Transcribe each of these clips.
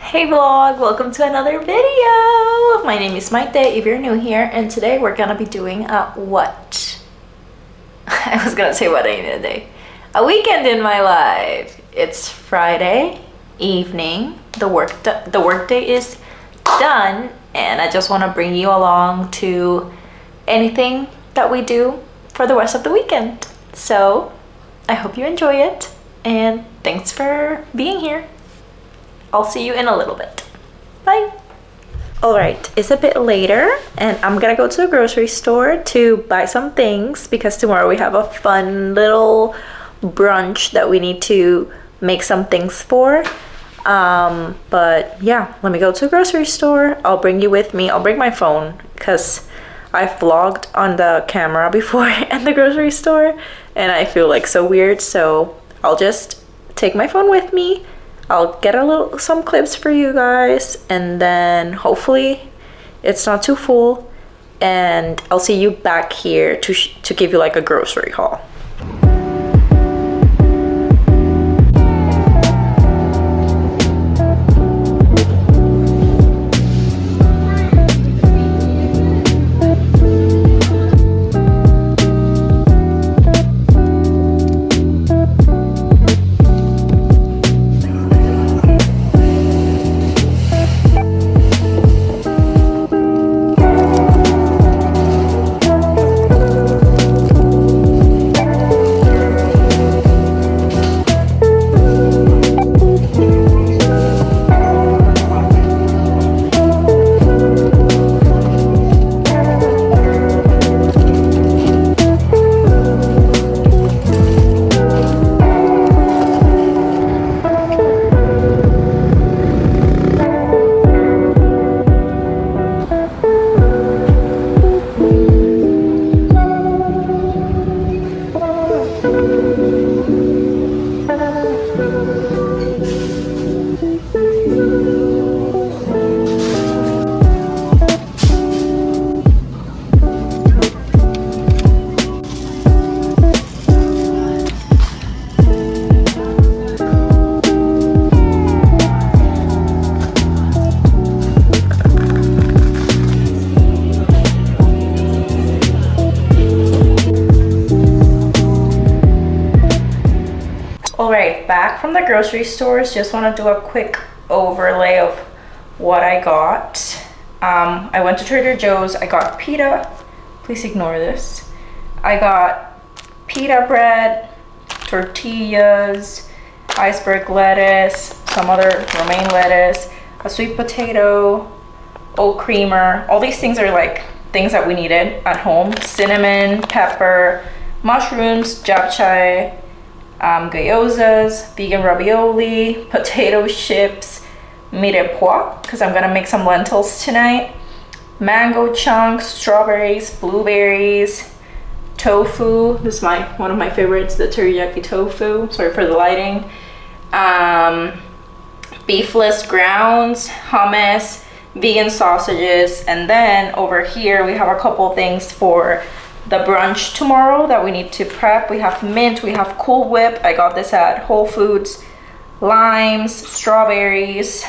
Hey vlog, welcome to another video. My name is Maite if you're new here, and today we're gonna be doing a what? I was gonna say what any day. A weekend in my life. It's Friday evening. The work day is done, and I just want to bring you along to anything that we do for the rest of the weekend. So I hope you enjoy it, and thanks for being here. I'll see you in a little bit. Bye. Alright, it's a bit later and I'm gonna go to the grocery store to buy some things because tomorrow we have a fun little brunch that we need to make some things for. But yeah, let me go to the grocery store. I'll bring you with me. I'll bring my phone because I've vlogged on the camera before at the grocery store and I feel like so weird, so I'll just take my phone with me. I'll get some clips for you guys, and then hopefully it's not too full, and I'll see you back here to give you like a grocery haul. Alright, back from the grocery stores. Just want to do a quick overlay of what I got. I went to Trader Joe's. I got pita. Please ignore this. I got pita bread, tortillas, iceberg lettuce, some other romaine lettuce, a sweet potato, oat creamer. All these things are like things that we needed at home. Cinnamon, pepper, mushrooms, japchae, gyozas, vegan ravioli, potato chips, mirepoix, because I'm gonna make some lentils tonight, mango chunks, strawberries, blueberries, tofu. This is one of my favorites, the teriyaki tofu. Sorry for the lighting. Beefless grounds, hummus, vegan sausages, and then over here we have a couple things for the brunch tomorrow that we need to prep. We have mint, we have Cool Whip. I got this at Whole Foods. Limes, strawberries.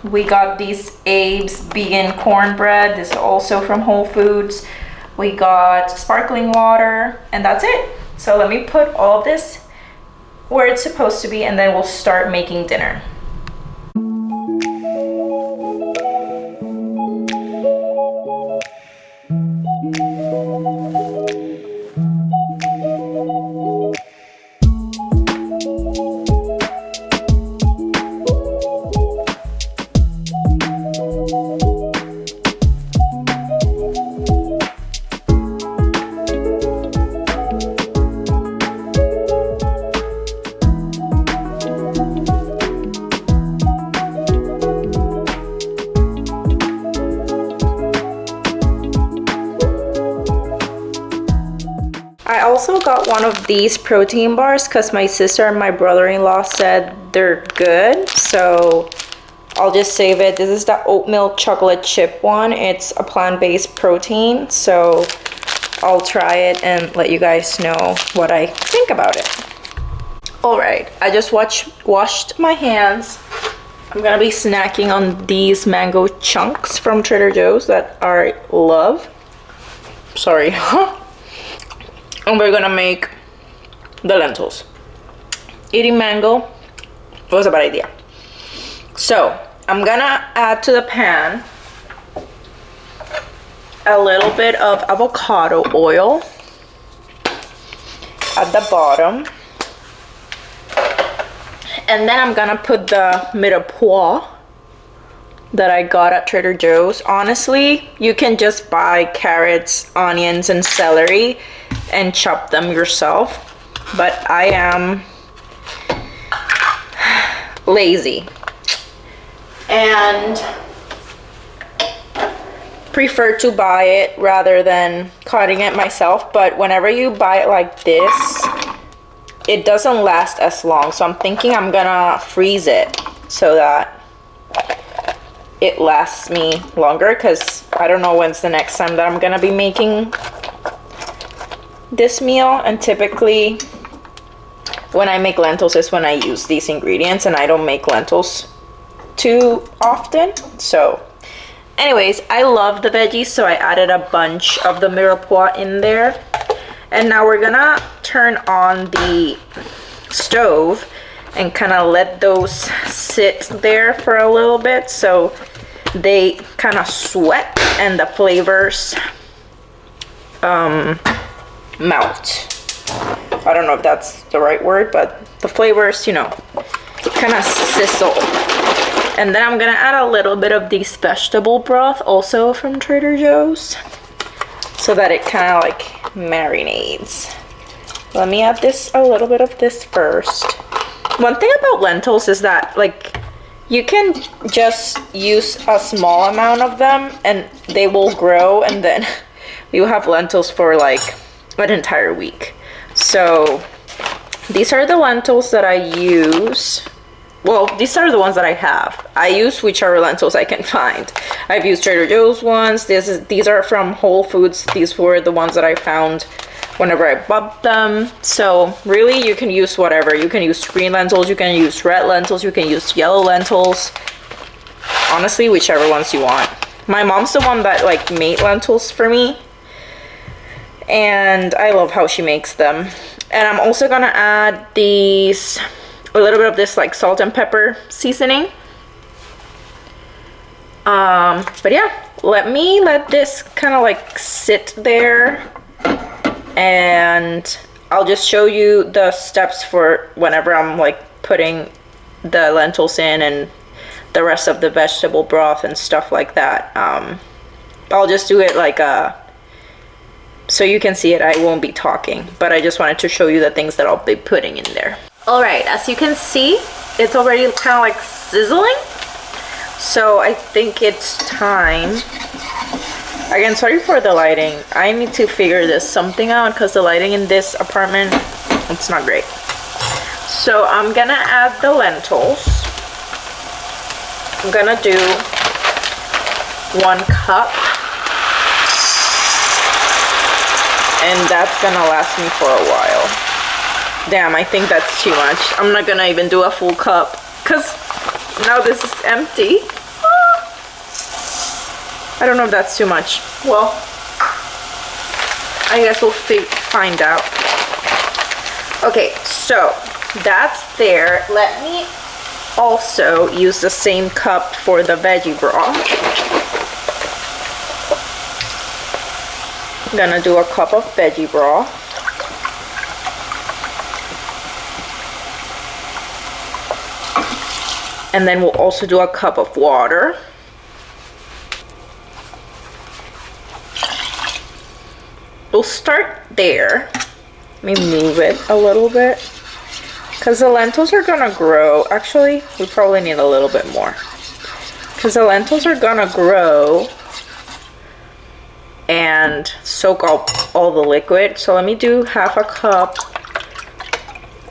We got these Abe's vegan cornbread. This is also from Whole Foods. We got sparkling water, and that's it. So let me put all of this where it's supposed to be, and then we'll start making dinner. I also got one of these protein bars because my sister and my brother-in-law said they're good, so I'll just save it. This is the oatmeal chocolate chip one. It's a plant-based protein, so I'll try it and let you guys know what I think about it. All right, I just washed my hands. I'm gonna be snacking on these mango chunks from Trader Joe's that I love. Sorry. And we're gonna make the lentils. Eating mango was a bad idea. So I'm gonna add to the pan a little bit of avocado oil at the bottom. And then I'm gonna put the mirepoix that I got at Trader Joe's. Honestly, you can just buy carrots, onions, and celery and chop them yourself. But I am lazy and prefer to buy it rather than cutting it myself. But whenever you buy it like this, it doesn't last as long, so I'm thinking I'm gonna freeze it so that it lasts me longer, because I don't know when's the next time that I'm gonna be making this meal. And typically when I make lentils is when I use these ingredients, and I don't make lentils too often. So anyways, I love the veggies, so I added a bunch of the mirepoix in there. And now we're gonna turn on the stove and kind of let those sit there for a little bit so they kind of sweat and the flavors melt. I don't know if that's the right word, but the flavors, you know, kind of sizzle. And then I'm gonna add a little bit of this vegetable broth also from Trader Joe's so that it kind of like marinades. Let me add a little bit of this first. One thing about lentils is that like you can just use a small amount of them and they will grow, and then you have lentils for like an entire week. So these are the lentils that I use. Well, these are the ones that I have. I use whichever lentils I can find. I've used Trader Joe's ones. These are from Whole Foods. These were the ones that I found whenever I bought them. So really, you can use whatever. You can use green lentils, you can use red lentils, you can use yellow lentils. Honestly, whichever ones you want. My mom's the one that like made lentils for me, and I love how she makes them. And I'm also gonna add a little bit of this like salt and pepper seasoning. But yeah, let this kind of like sit there, and I'll just show you the steps for whenever I'm like putting the lentils in and the rest of the vegetable broth and stuff like that. I'll just do it like so you can see it. I won't be talking, but I just wanted to show you the things that I'll be putting in there. All right, as you can see, it's already kind of like sizzling. So I think it's time. Again, sorry for the lighting. I need to figure something out because the lighting in this apartment, it's not great. So I'm gonna add the lentils. I'm gonna do 1 cup. And that's gonna last me for a while. Damn, I think that's too much. I'm not gonna even do a full cup because now this is empty. I don't know if that's too much. Well, I guess we'll find out. Okay, so that's there. Let me also use the same cup for the veggie broth. I'm gonna do a cup of veggie broth. And then we'll also do a cup of water. We'll start there. Let me move it a little bit, because the lentils are gonna grow. Actually, we probably need a little bit more, because the lentils are gonna grow and soak up all the liquid. So let me do half a cup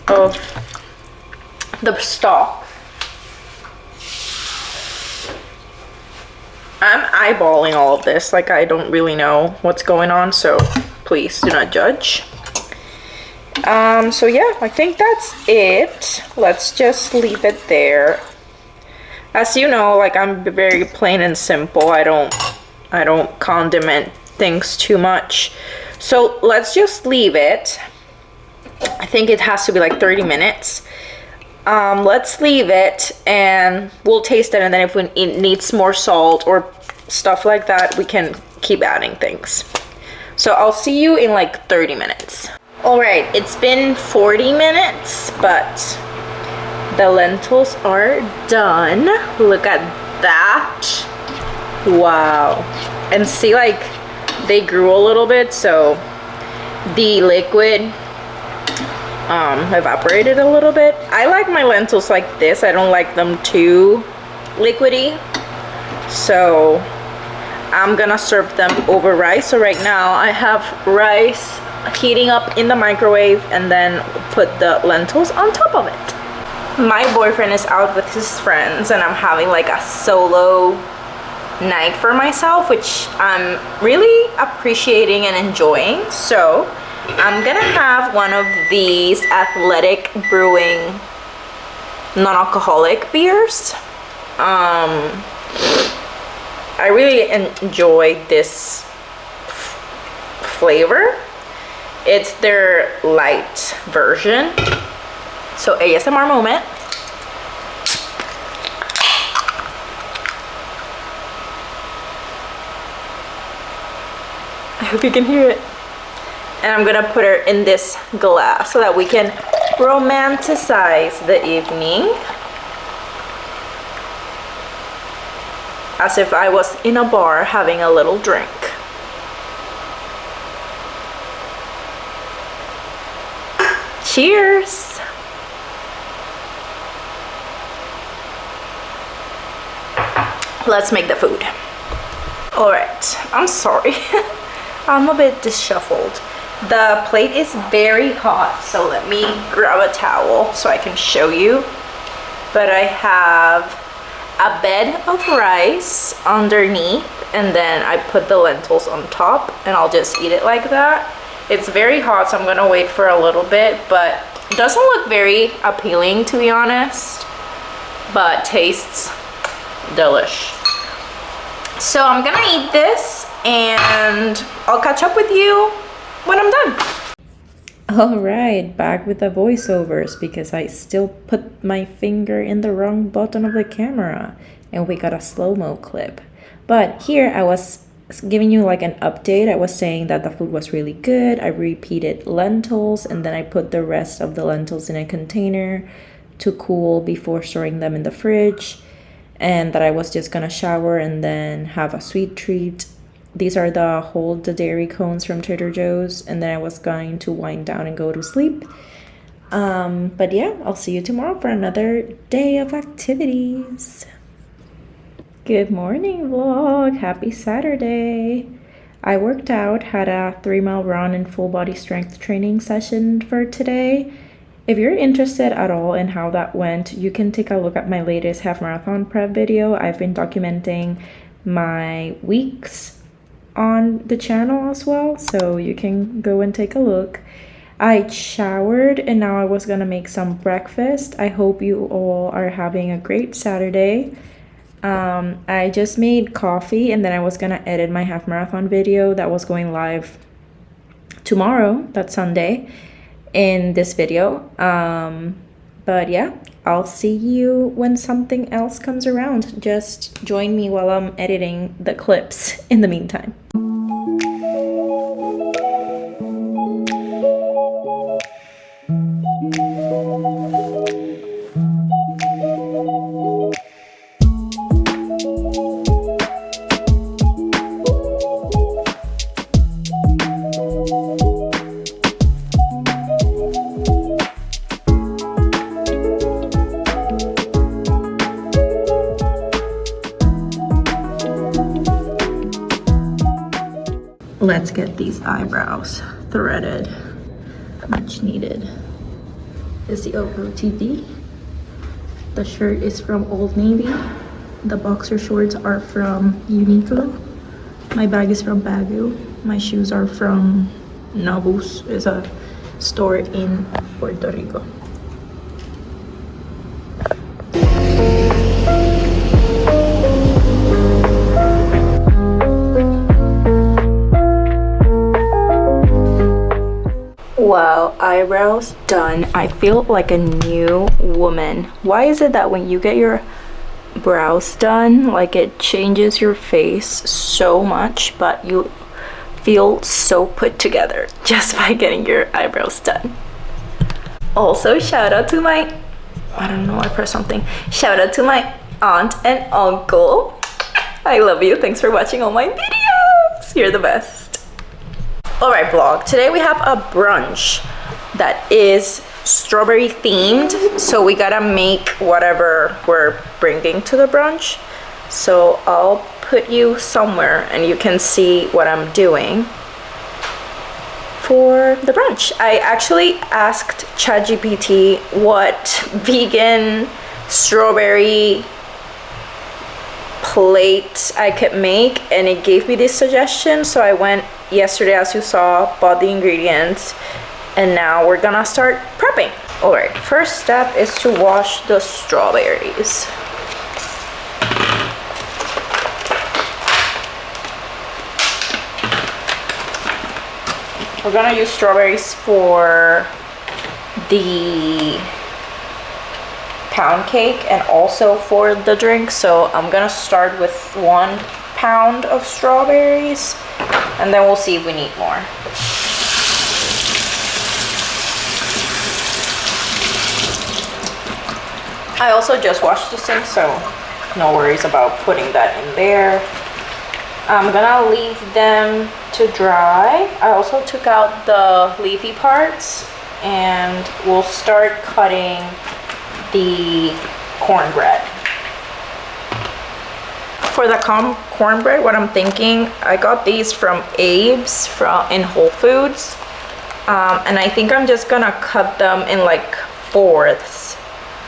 of the stock. I'm eyeballing all of this, like I don't really know what's going on, so please do not judge. So yeah, I think that's it. Let's just leave it there. As you know, like I'm very plain and simple. I don't condiment things too much. So let's just leave it. I think it has to be like 30 minutes. Let's leave it and we'll taste it, and then if it needs more salt or stuff like that, we can keep adding things. So I'll see you in like 30 minutes. All right, it's been 40 minutes, but the lentils are done. Look at that. Wow. And see, like they grew a little bit, so the liquid evaporated a little bit. I like my lentils like this. I don't like them too liquidy. So I'm gonna serve them over rice. So right now I have rice heating up in the microwave and then put the lentils on top of it. My boyfriend is out with his friends and I'm having like a solo night for myself, which I'm really appreciating and enjoying. So I'm gonna have one of these Athletic Brewing non-alcoholic beers. I really enjoy this flavor. It's their light version. So ASMR moment. I hope you can hear it. And I'm gonna put her in this glass so that we can romanticize the evening as if I was in a bar having a little drink. Cheers! Let's make the food. All right, I'm sorry. I'm a bit disheveled. The plate is very hot, so let me grab a towel so I can show you. But I have a bed of rice underneath, and then I put the lentils on top, and I'll just eat it like that. It's very hot, so I'm gonna wait for a little bit, but it doesn't look very appealing, to be honest, but tastes delish. So I'm gonna eat this and I'll catch up with you when I'm done. All right, back with the voiceovers because I still put my finger in the wrong button of the camera and we got a slow-mo clip. But here I was giving you like an update. I was saying that the food was really good. I repeated lentils and then I put the rest of the lentils in a container to cool before storing them in the fridge, and that I was just gonna shower and then have a sweet treat. These are the Hold the Dairy cones from Trader Joe's, and then I was going to wind down and go to sleep. But yeah, I'll see you tomorrow for another day of activities. Good morning, vlog. Happy Saturday. I worked out, had a 3-mile run and full body strength training session for today. If you're interested at all in how that went, you can take a look at my latest half marathon prep video. I've been documenting my weeks on the channel as well, so you can go and take a look. I showered and now I was gonna make some breakfast. I hope you all are having a great Saturday. I just made coffee and then I was gonna edit my half marathon video that was going live tomorrow, that's Sunday, in this video. But yeah, I'll see you when something else comes around. Just join me while I'm editing the clips in the meantime. Let's get these eyebrows threaded. Much needed. Is the OOTD. The shirt is from Old Navy. The boxer shorts are from Uniqlo. My bag is from Baguio. My shoes are from Nabus. It's a store in Puerto Rico. eyebrows done. I feel like a new woman. Why is it that when you get your brows done, like it changes your face so much, but you feel so put together just by getting your eyebrows done? Also, shout out to my, I don't know, I pressed something. Shout out to my aunt and uncle. I love you. Thanks for watching all my videos. You're the best. Alright vlog, today we have a brunch that is strawberry themed, so we gotta make whatever we're bringing to the brunch. So I'll put you somewhere and you can see what I'm doing for the brunch. I actually asked ChatGPT what vegan strawberry plate I could make, and it gave me this suggestion. So I went yesterday, as you saw, bought the ingredients, and now we're gonna start prepping. All right, first step is to wash the strawberries. We're gonna use strawberries for the pound cake and also for the drink. So I'm gonna start with 1 pound of strawberries, and then we'll see if we need more. I also just washed the sink, so no worries about putting that in there. I'm gonna leave them to dry. I also took out the leafy parts, and we'll start cutting the cornbread. For the cornbread, what I'm thinking, I got these from Abe's in Whole Foods, and I think I'm just gonna cut them in like fourths.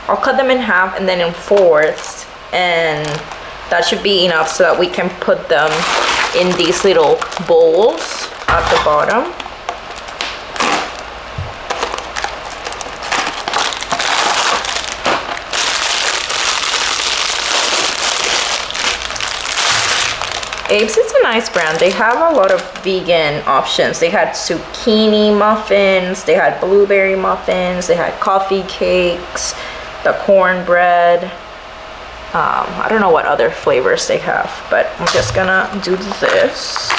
I'll cut them in half and then in fourths, and that should be enough so that we can put them in these little bowls at the bottom. Abe's is a nice brand. They have a lot of vegan options. They had zucchini muffins, they had blueberry muffins, they had coffee cakes, the cornbread. I don't know what other flavors they have, but I'm just gonna do this.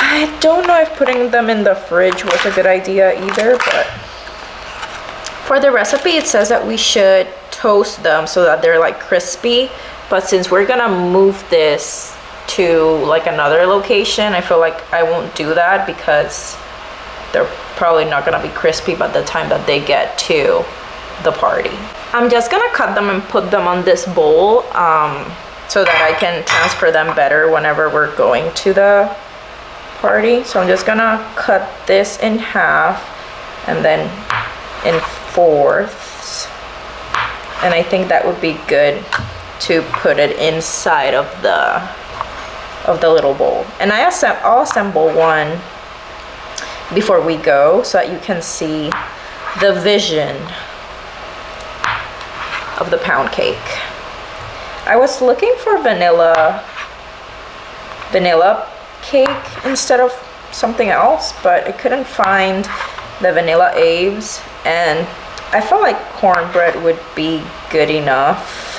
I don't know if putting them in the fridge was a good idea either, but for the recipe it says that we should toast them so that they're like crispy. But since we're gonna move this to like another location, I feel like I won't do that because they're probably not gonna be crispy by the time that they get to the party. I'm just gonna cut them and put them on this bowl so that I can transfer them better whenever we're going to the party. So I'm just gonna cut this in half and then in fourths, and I think that would be good to put it inside of the little bowl. And I'll assemble one before we go so that you can see the vision of the pound cake. I was looking for vanilla cake instead of something else, but I couldn't find the vanilla Abe's, and I felt like cornbread would be good enough.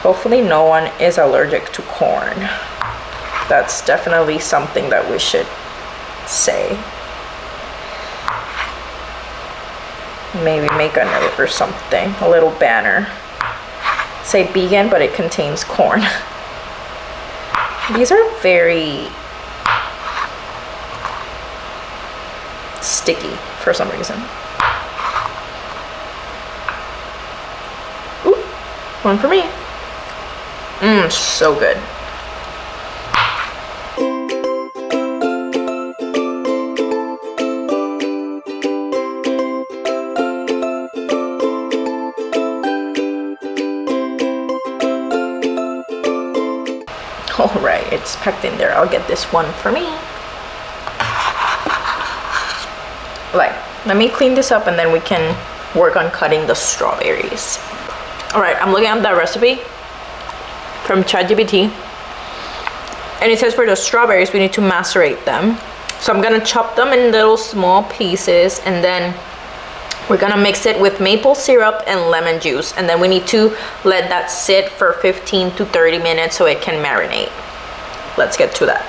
Hopefully no one is allergic to corn. That's definitely something that we should say. Maybe make a note or something, a little banner. Say vegan, but it contains corn. These are very sticky for some reason. Ooh, one for me. So good. All right, it's packed in there. I'll get this one for me. Right, let me clean this up and then we can work on cutting the strawberries. All right, I'm looking at that recipe from ChatGPT, and it says for the strawberries we need to macerate them So I'm gonna chop them in little small pieces, and then we're gonna mix it with maple syrup and lemon juice, and then we need to let that sit for 15 to 30 minutes so it can marinate. Let's get to that.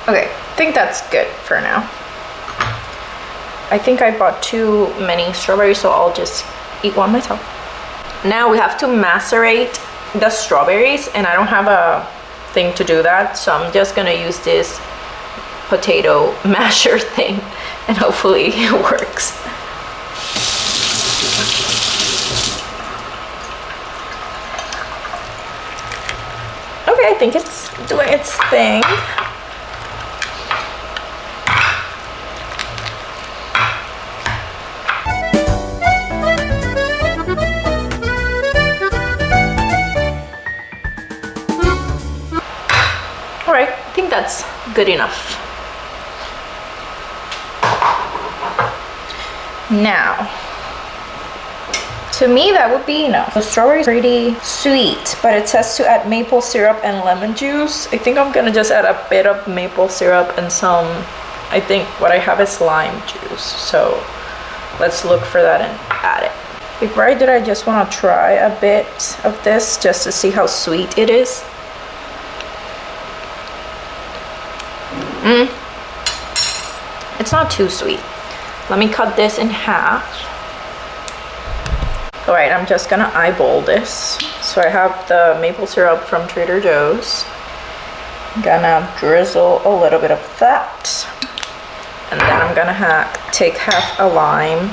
Okay, I think that's good for now. I think I bought too many strawberries, so I'll just eat one myself. Now we have to macerate the strawberries, and I don't have a thing to do that, so I'm just gonna use this potato masher thing, and hopefully it works. Okay, I think it's doing its thing. Alright, I think that's good enough. Now, to me that would be enough. The strawberry is pretty sweet, but it says to add maple syrup and lemon juice. I think I'm gonna just add a bit of maple syrup and some, I think what I have is lime juice. So let's look for that and add it. Before I did, I just wanna try a bit of this just to see how sweet it is. It's not too sweet. Let me cut this in half. All right, I'm just gonna eyeball this. So I have the maple syrup from Trader Joe's. I'm gonna drizzle a little bit of that. And then I'm gonna take half a lime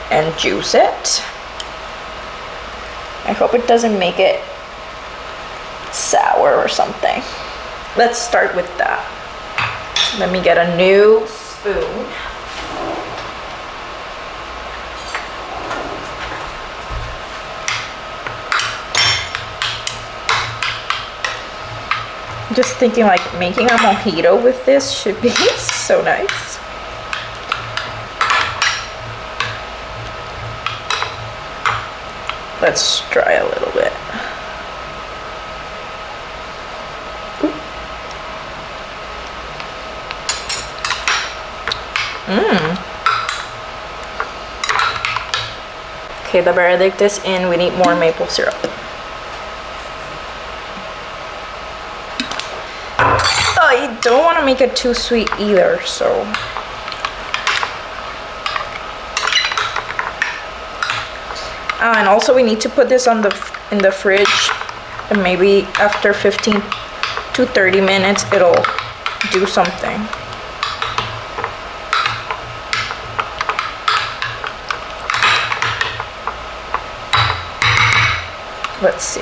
and juice it. I hope it doesn't make it sour or something. Let's start with that. Let me get a new spoon. I'm just thinking like making a mojito with this should be so nice. Let's try a little bit. Okay, the verdict is in. We need more maple syrup. Oh, you don't want to make it too sweet either, so. And also we need to put this in the fridge, and maybe after 15 to 30 minutes it'll do something. Let's see.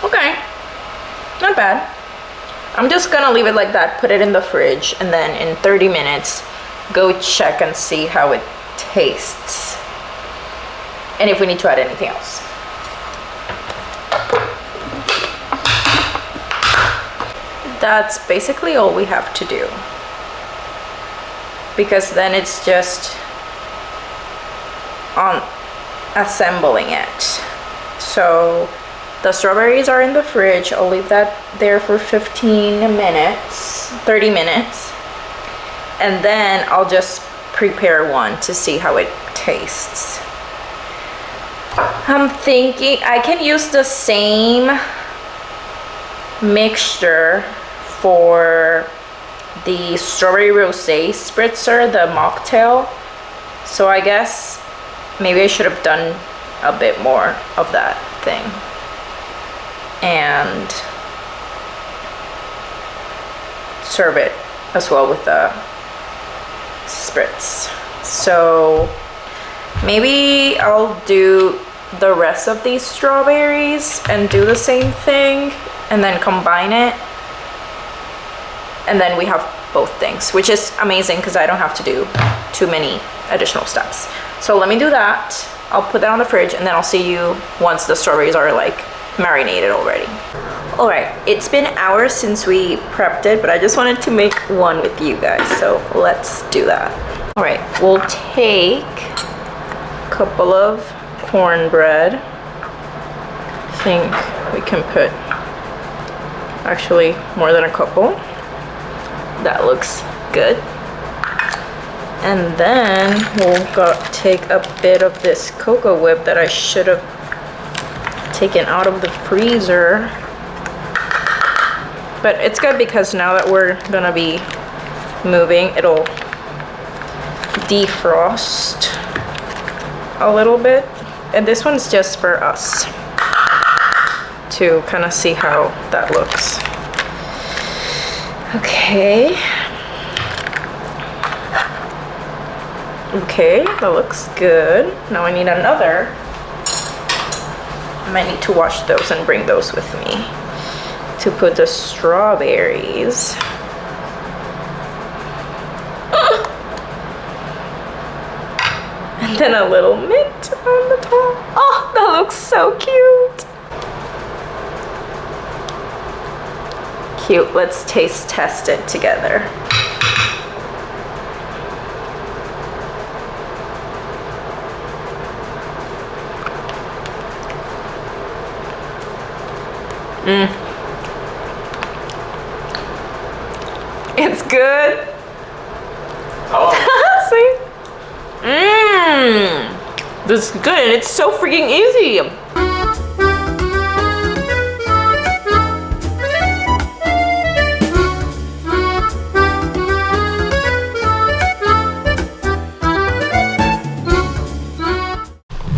Okay, not bad. I'm just gonna leave it like that, put it in the fridge, and then in 30 minutes, go check and see how it tastes. And if we need to add anything else. That's basically all we have to do. Because then it's just on assembling it. So the strawberries are in the fridge. I'll leave that there for 15 minutes, 30 minutes. And then I'll just prepare one to see how it tastes. I'm thinking I can use the same mixture for the strawberry rosé spritzer, the mocktail. So I guess maybe I should have done a bit more of that thing. And serve it as well with the spritz. So maybe I'll do the rest of these strawberries and do the same thing and then combine it. And then we have both things, which is amazing because I don't have to do too many additional steps. So let me do that. I'll put that on the fridge and then I'll see you once the strawberries are like marinated already. All right, it's been hours since we prepped it, but I just wanted to make one with you guys. So let's do that. All right, we'll take a couple of cornbread. I think we can put actually more than a couple. That looks good. And then we'll take a bit of this cocoa whip that I should have taken out of the freezer. But it's good because now that we're gonna be moving, it'll defrost a little bit. And this one's just for us to kind of see how that looks. Okay. Okay, that looks good. Now I need another. I might need to wash those and bring those with me to put the strawberries. And then a little mint on the top. Oh, that looks so cute. Cute. Let's taste test it together. It's good. Oh. See? This is good and it's so freaking easy.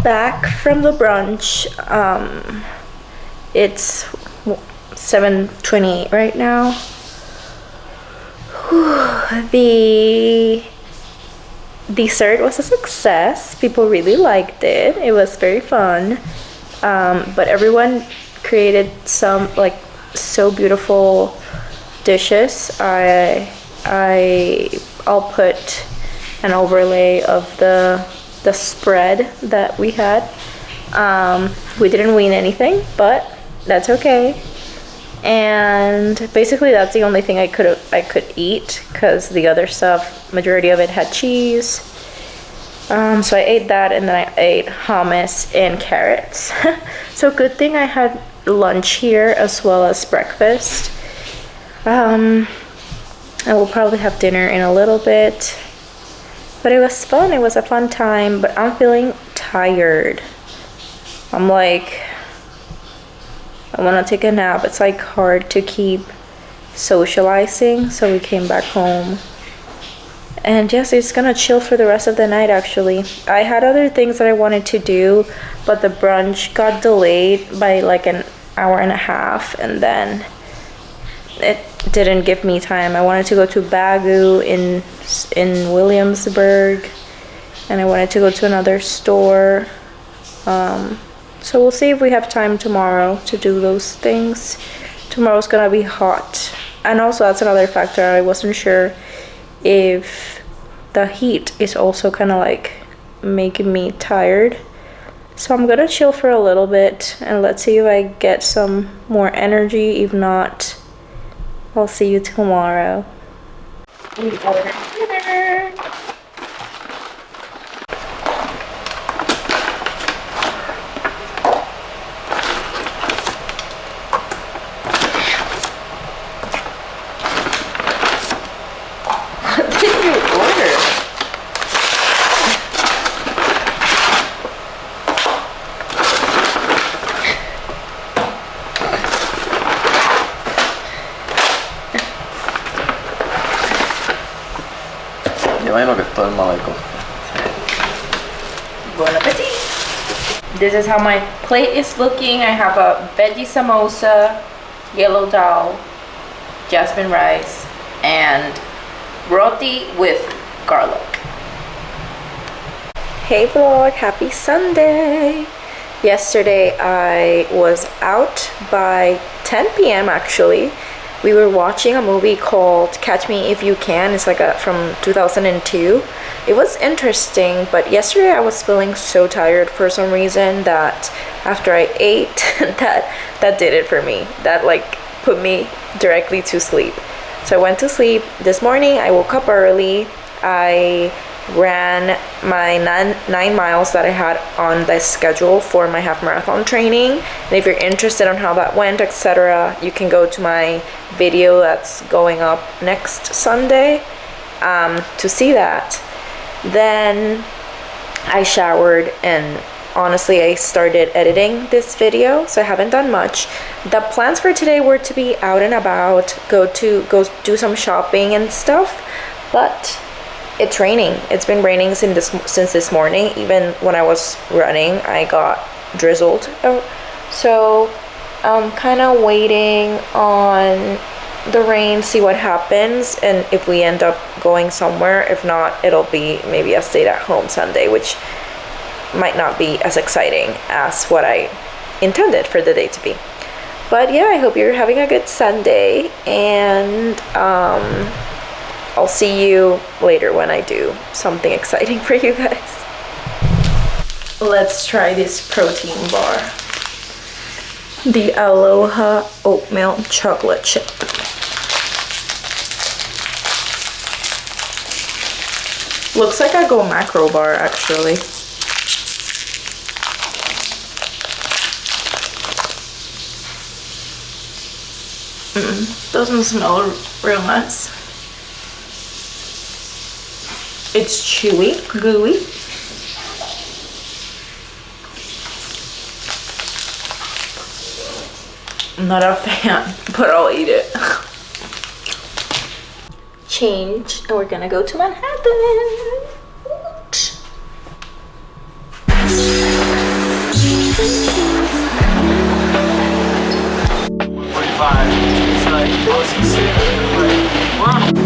Back from the brunch. It's 7:28 right now. The dessert was a success. People really liked it. It was very fun. But everyone created some like so beautiful dishes. I'll put an overlay of the spread that we had. We didn't win anything, but that's okay. And basically that's the only thing I could eat because the other stuff, majority of it had cheese. So I ate that and then I ate hummus and carrots. So good thing I had lunch here as well as breakfast. I will probably have dinner in a little bit. But it was fun. It was a fun time, but I'm feeling tired. I'm like, I want to take a nap. It's like hard to keep socializing, so we came back home. And yes, it's gonna chill for the rest of the night actually. I had other things that I wanted to do, but the brunch got delayed by like an hour and a half, and then it didn't give me time. I wanted to go to Bagu in Williamsburg, and I wanted to go to another store. So we'll see if we have time tomorrow to do those things. Tomorrow's gonna be hot. And also that's another factor. I wasn't sure if the heat is also kind of like making me tired. So I'm gonna chill for a little bit and let's see if I get some more energy. If not, I'll see you tomorrow. We ordered dinner. Bon appetit! This is how my plate is looking. I have a veggie samosa, yellow dal, jasmine rice, and roti with garlic. Hey vlog, happy Sunday! Yesterday I was out by 10 p.m. actually. We were watching a movie called Catch Me If You Can. It's like from 2002. It was interesting, but yesterday I was feeling so tired for some reason that after I ate, that did it for me. That like put me directly to sleep. So I went to sleep. This morning I woke up early. I ran my 9 miles that I had on the schedule for my half marathon training. And if you're interested on how that went, etc., you can go to my video that's going up next Sunday to see that. Then I showered and honestly I started editing this video, so I haven't done much. The plans for today were to be out and about, go do some shopping and stuff, but it's raining. It's been raining since this morning. Even when I was running, I got drizzled. So I'm kind of waiting on the rain, see what happens, and if we end up going somewhere. If not, it'll be maybe a stay-at-home Sunday, which might not be as exciting as what I intended for the day to be. But yeah, I hope you're having a good Sunday, and I'll see you later when I do something exciting for you guys. Let's try this protein bar. The Aloha Oatmeal Chocolate Chip. Looks like a Go Macro bar actually. Doesn't smell real nice. It's chewy, gooey. I'm not a fan, but I'll eat it. Change, and we're gonna go to Manhattan. 45. It's like OCC. We're on.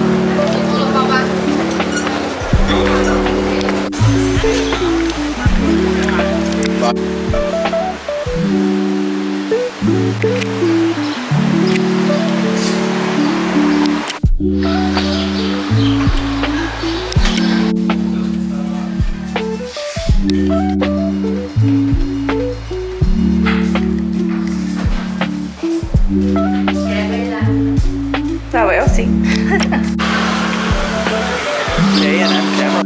La veo, sí. J&M camera.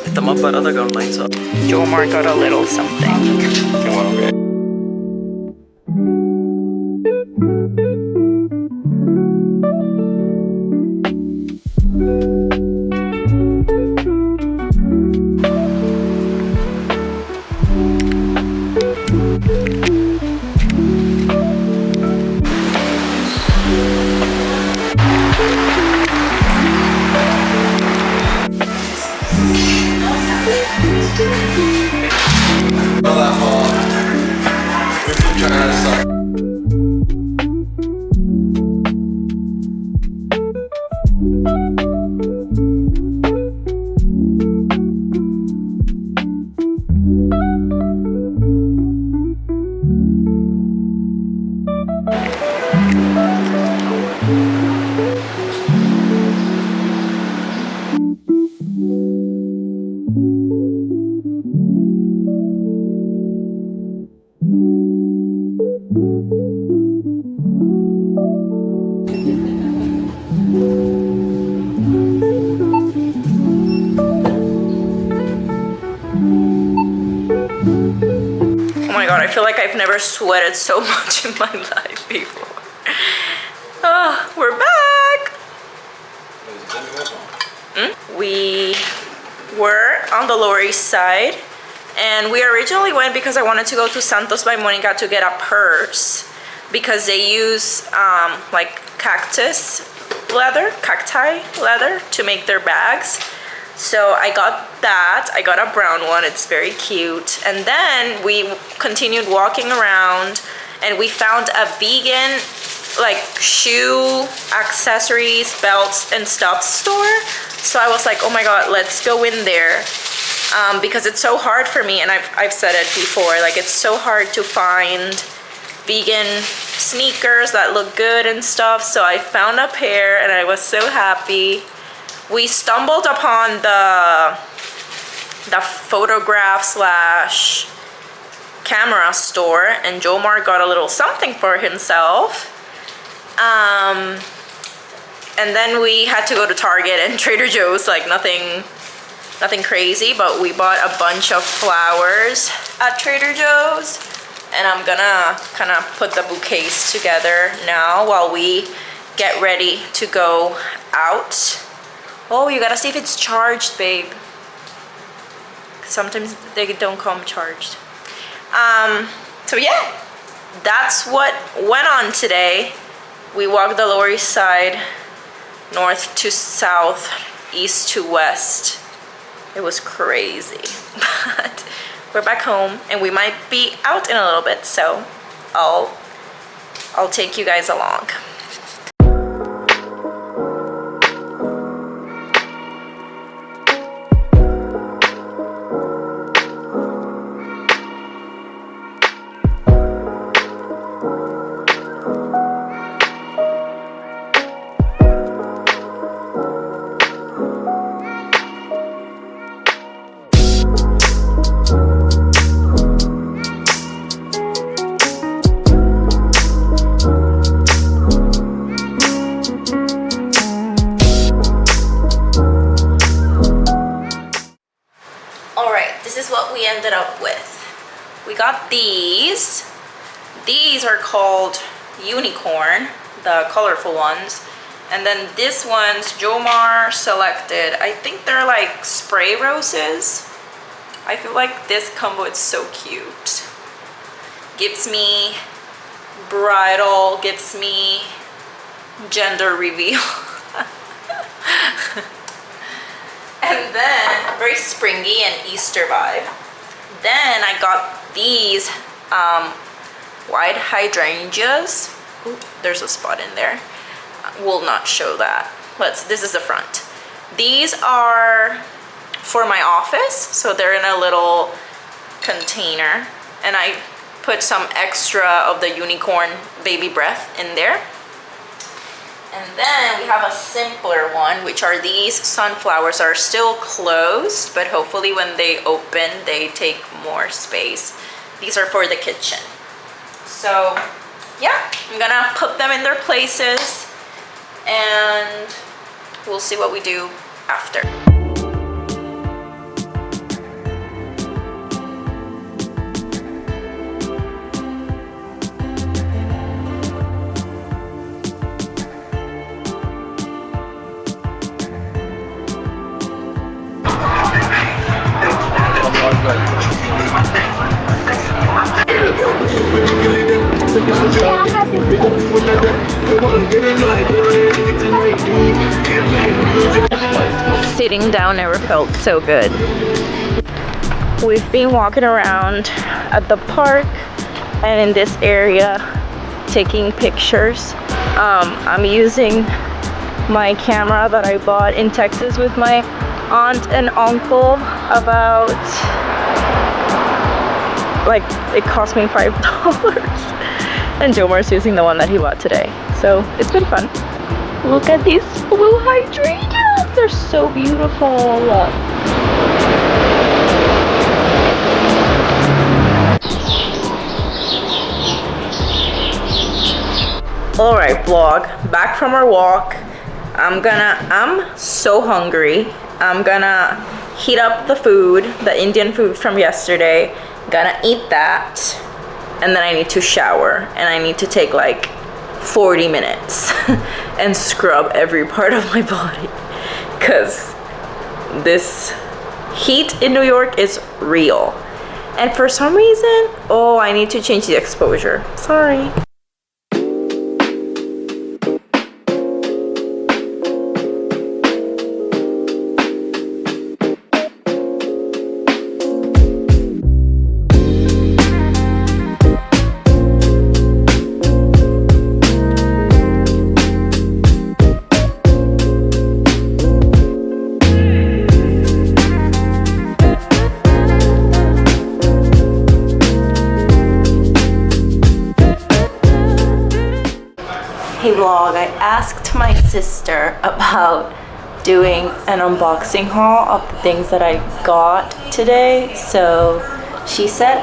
Hit them up, but other gun lights up. Jomar got a little something. Come on, okay. Oh my god, I feel like I've never sweated so much in my life before. Oh, we're back! We were on the Lower East Side, and we originally went because I wanted to go to Santos by Monica to get a purse, because they use like cacti leather to make their bags. So I got that. I got a brown one. It's very cute. And then we continued walking around and we found a vegan like shoe, accessories, belts, and stuff store. So I was like, oh my god, let's go in there. Because it's so hard for me, and I've said it before, like it's so hard to find vegan sneakers that look good and stuff. So I found a pair and I was so happy. We stumbled upon the photograph slash camera store, and Jomar got a little something for himself. And then we had to go to Target and Trader Joe's, like nothing crazy, but we bought a bunch of flowers at Trader Joe's, and I'm gonna kind of put the bouquets together now while we get ready to go out. Oh, you gotta see if it's charged, babe. Sometimes they don't come charged. So yeah, that's what went on today. We walked the Lower East Side, north to south, east to west. It was crazy, but we're back home and we might be out in a little bit, so I'll take you guys along. Ended up with. We got these. These are called unicorn, the colorful ones. And then this one's Jomar selected. I think they're like spray roses. I feel like this combo is so cute. Gives me bridal, gives me gender reveal. And then very springy and Easter vibe. Then I got these white hydrangeas. Ooh, there's a spot in there. Will not show that. This is the front. These are for my office, so they're in a little container, and I put some extra of the unicorn baby breath in there. And then we have a simpler one, which are these sunflowers. Are still closed, but hopefully when they open, they take more space. These are for the kitchen. So yeah, I'm gonna put them in their places and we'll see what we do after. Sitting down never felt so good. We've been walking around at the park and in this area taking pictures. I'm using my camera that I bought in Texas with my aunt and uncle about, like, it cost me $5. And Jomar's using the one that he bought today. So it's been fun. Look at these blue hydrangeas. They're so beautiful. Alright, vlog. Back from our walk. I'm so hungry. I'm gonna heat up the food, the Indian food from yesterday. Gonna eat that. And then I need to shower. And I need to take like 40 minutes and scrub every part of my body. Because this heat in New York is real. And for some reason, oh, I need to change the exposure. Sorry. Hey vlog, I asked my sister about doing an unboxing haul of the things that I got today. So she said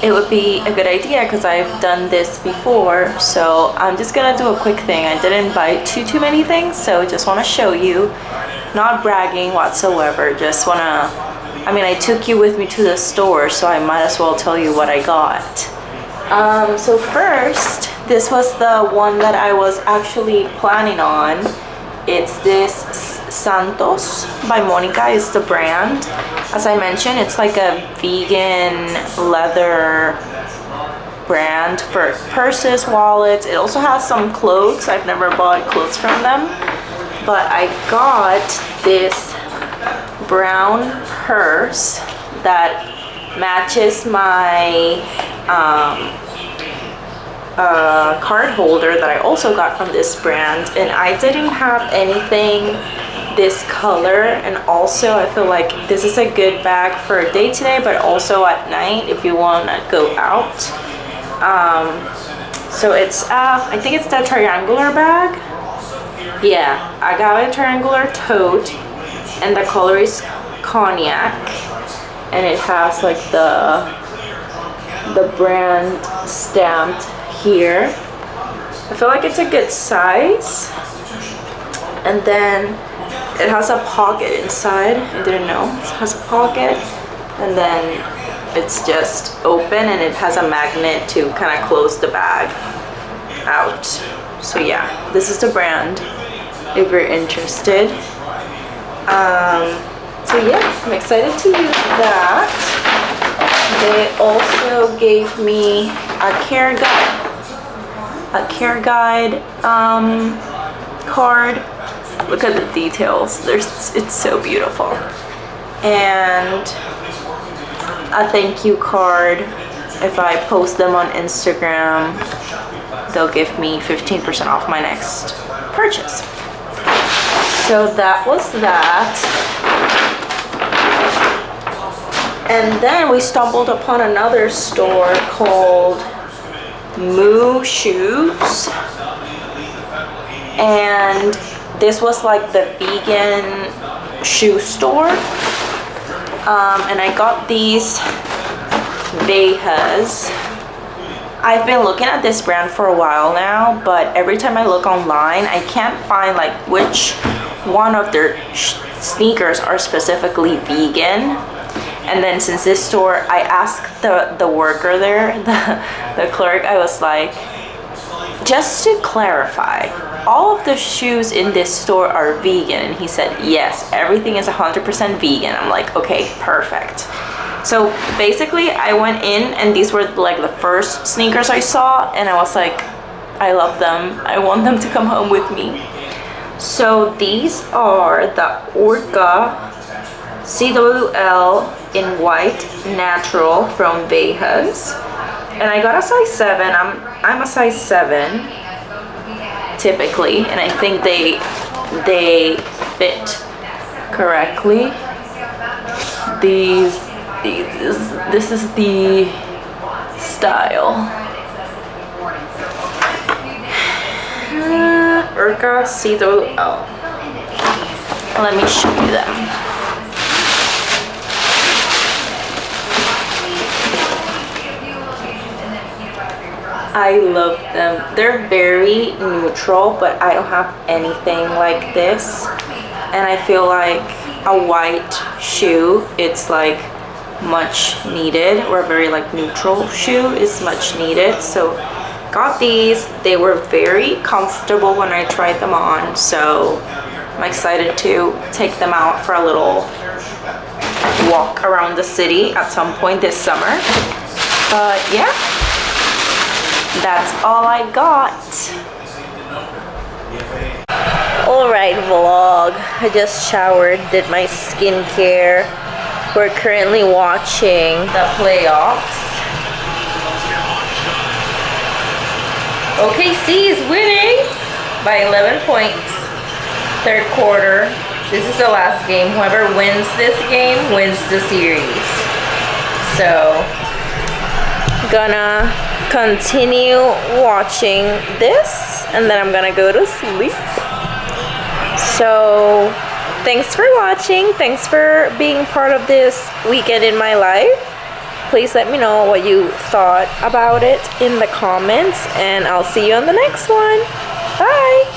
it would be a good idea because I've done this before. So I'm just gonna do a quick thing. I didn't buy too many things, so just want to show you. Not bragging whatsoever, just wanna, I mean, I took you with me to the store, so I might as well tell you what I got. So first, this was the one that I was actually planning on. It's this Santos by Monica is the brand. As I mentioned, it's like a vegan leather brand for purses, wallets. It also has some clothes. I've never bought clothes from them, but I got this brown purse that matches my card holder that I also got from this brand, and I didn't have anything this color. And also I feel like this is a good bag for a day today, but also at night if you want to go out. So it's I think it's the triangular bag. Yeah, I got a triangular tote, and the color is cognac, and it has like the brand stamped here. I feel like it's a good size. And then it has a pocket inside. I didn't know it has a pocket, and then it's just open, and it has a magnet to kind of close the bag out. So yeah, this is the brand if you're interested. So yeah, I'm excited to use that. They also gave me a care guide card. Look at the details. It's so beautiful. And a thank you card. If I post them on Instagram, they'll give me 15% off my next purchase. So that was that. And then we stumbled upon another store called Moo Shoes, and this was like the vegan shoe store. And I got these Bouquets. I've been looking at this brand for a while now, but every time I look online, I can't find like which one of their sneakers are specifically vegan. And then since this store, I asked the worker there, the clerk, I was like, just to clarify, all of the shoes in this store are vegan? And he said, yes, everything is 100% vegan. I'm like, okay, perfect. So basically I went in, and these were like the first sneakers I saw, and I was like, I love them. I want them to come home with me. So these are the Orca CWL in white natural from Bouquets, and I got a size 7. I'm a size 7 typically, and I think they fit correctly. This is the style. Orca CWL. Let me show you them. I love them. They're very neutral, but I don't have anything like this, and I feel like a white shoe, it's like much needed, or a very like neutral shoe is much needed. So got these. They were very comfortable when I tried them on, so I'm excited to take them out for a little walk around the city at some point this summer. But yeah, that's all I got. Alright vlog, I just showered, did my skincare. We're currently watching the playoffs. OKC is winning by 11 points. Third quarter. This is the last game. Whoever wins this game wins the series. So, gonna continue watching this, and then I'm gonna go to sleep. So thanks for watching. Thanks for being part of this weekend in my life. Please let me know what you thought about it in the comments, and I'll see you on the next one. Bye.